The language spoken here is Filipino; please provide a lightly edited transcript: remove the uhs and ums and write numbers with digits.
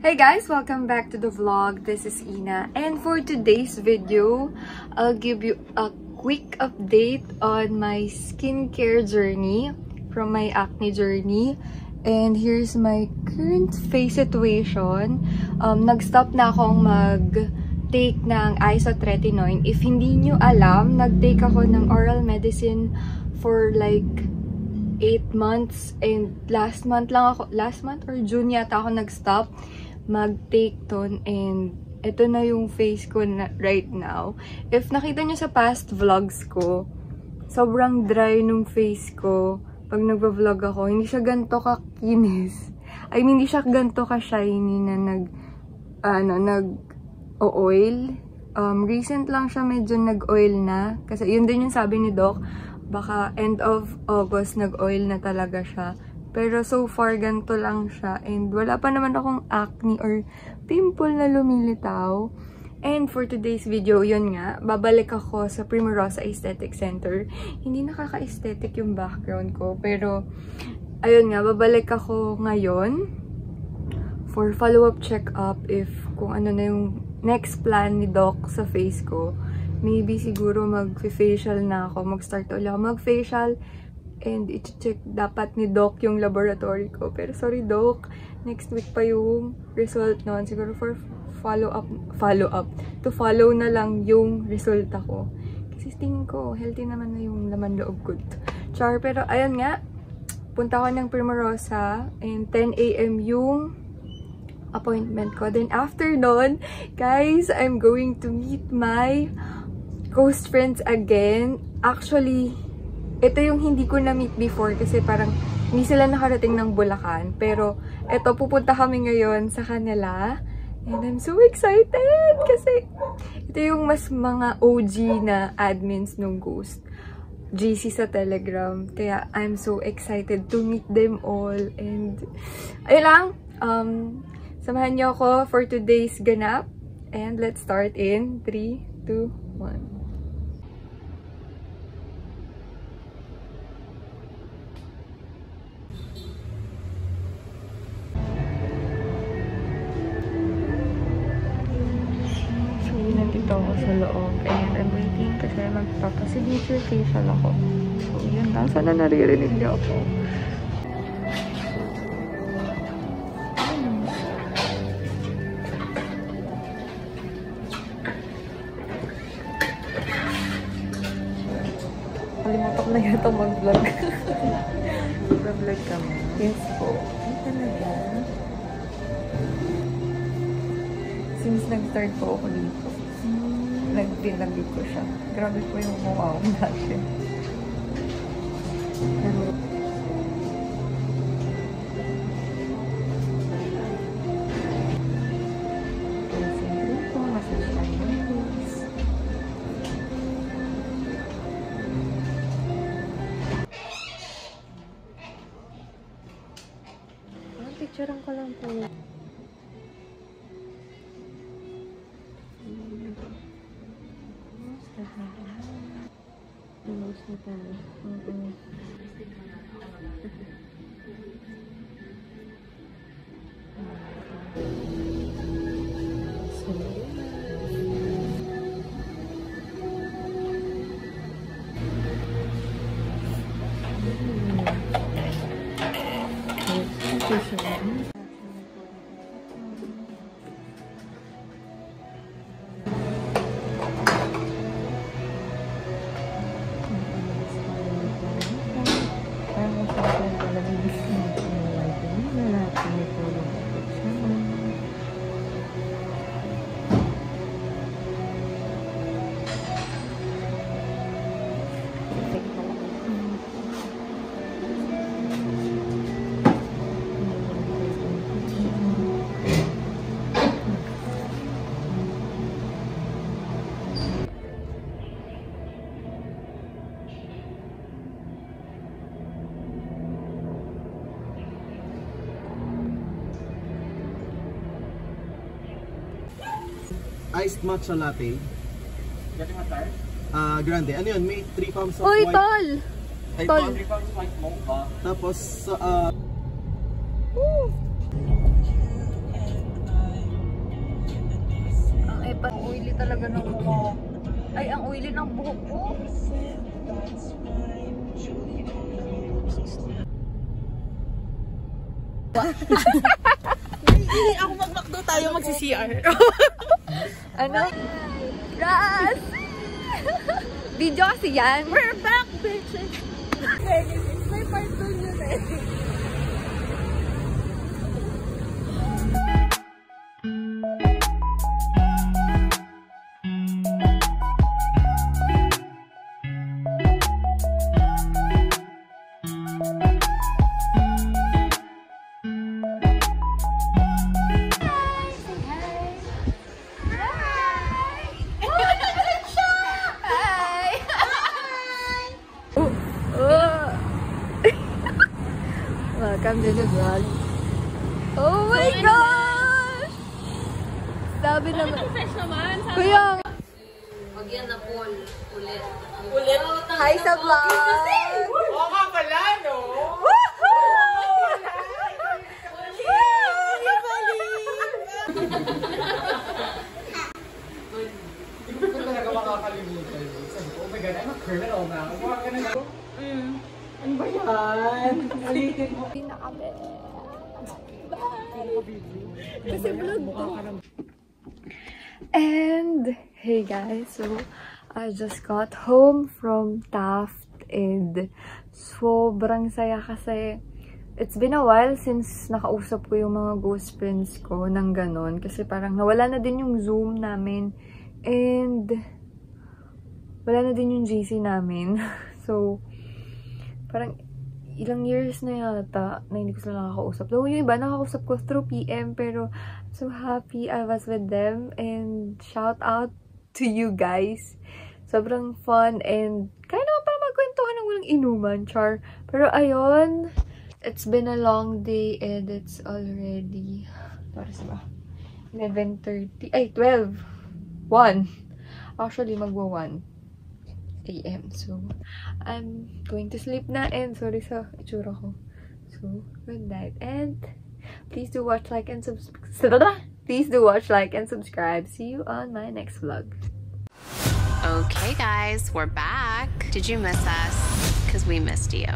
Hey guys, welcome back to the vlog. This is Ina, and for today's video, I'll give you a quick update on my skincare journey from my acne journey. And here's my current face situation. Nag-stop na akong mag-take ng isotretinoin. If hindi nyo alam, nag-take ako ng oral medicine for like 8 months, and last month or June yata ako nag-stop mag-take ton, and ito na yung face ko na right now. If nakita nyo sa past vlogs ko, sobrang dry nung face ko pag nagva-vlog ako. Hindi siya ganito kakinis. I mean, hindi siya ganito ka-shiny na nag-oil. Recent lang siya medyo nag-oil na. Kasi yun din yung sabi ni Doc, baka end of August nag-oil na talaga siya. Pero so far, ganito lang siya. And wala pa naman akong acne or pimple na lumilitaw. And for today's video, yun nga, babalik ako sa Primorosa Aesthetic Center. Hindi nakaka-aesthetic yung background ko. Pero, ayun nga, babalik ako ngayon for follow-up check-up if kung ano na yung next plan ni Doc sa face ko. Maybe siguro mag-facial na ako. Mag-start ulit ako mag-facial. And i-check dapat ni Doc yung laboratory ko. Pero sorry Doc, next week pa yung result nun. Siguro for follow-up. To follow na lang yung resulta ko. Kasi tingin ko, healthy naman na yung laman loob ko. Char, pero ayan nga. Punta ko ng Primorosa. And 10 AM yung appointment ko. Then after nun, guys, I'm going to meet my ghost friends again. Actually, ito yung hindi ko na-meet before kasi parang hindi sila nakarating ng Bulacan. Pero ito, pupunta kami ngayon sa kanila. And I'm so excited kasi ito yung mas mga OG na admins ng Ghost GC sa Telegram. Kaya I'm so excited to meet them all. And ayun lang, samahan niyo ako for today's ganap. And let's start in 3, 2, 1. Nandito ako sa loob and I'm waiting kasi magpapasignature facial ako. So yun lang, sana naririnig niyo ako. Kalimutan ko na yata mag-vlog. Mag-vlog kami. Yes po. Ay talaga. Since nag-start po ako dito, nag-pinagid ko siya. Grabe po yung mukha ko dati. Pero, siyempre po, masasyan mo yung picturean ko lang po. Close na tayo. Iced matcha latte. Grande. Ano yun? May 3 pumps of Uy, white. tol! Tol. 3 pumps white mocha. Tapos, oily talaga ng mukha. Ay, ang oily ng buhok ko. Hindi ako mag-McDo, tayo magsi-CR. Ano? Ras! Video kasi yan. We're back, bitches! May part 2 yun eh. Welcome to the vlog. Oh my gosh! Sabi naman. Fresh naman. Kuya! Wag yan na pool. Ulit. Ulit? Hi sa vlog! Oo nga pala, no? Hindi ko talaga makakalimutan. Sabi ko, oh my God, I'm a criminal now. Huwag ka na lang. Ano ba yan? Ulitin mo. Pinakabe. Kasi vlog to. And, hey guys, so, I just got home from Taft and sobrang saya kasi it's been a while since nakausap ko yung mga ghost friends ko ng ganon. Kasi parang nawala na din yung Zoom namin and wala na din yung GC namin. So, parang ilang years na yata na hindi ko sila nakakausap. Though yung iba nakakausap ko through PM, pero I'm so happy I was with them and shout out to you guys. Sobrang fun and kaya naman parang magkwentuhan ng walang inuman, char. Pero ayun, it's been a long day and it's already, oras ba? 11:30, ay 12, 1. Actually, magwa 1 AM. So, I'm going to sleep na and sorry sa itsura ko. So, good night. And please do watch, like, and subscribe. Please do watch, like, and subscribe. See you on my next vlog. Okay, guys, we're back. Did you miss us? Because we missed you.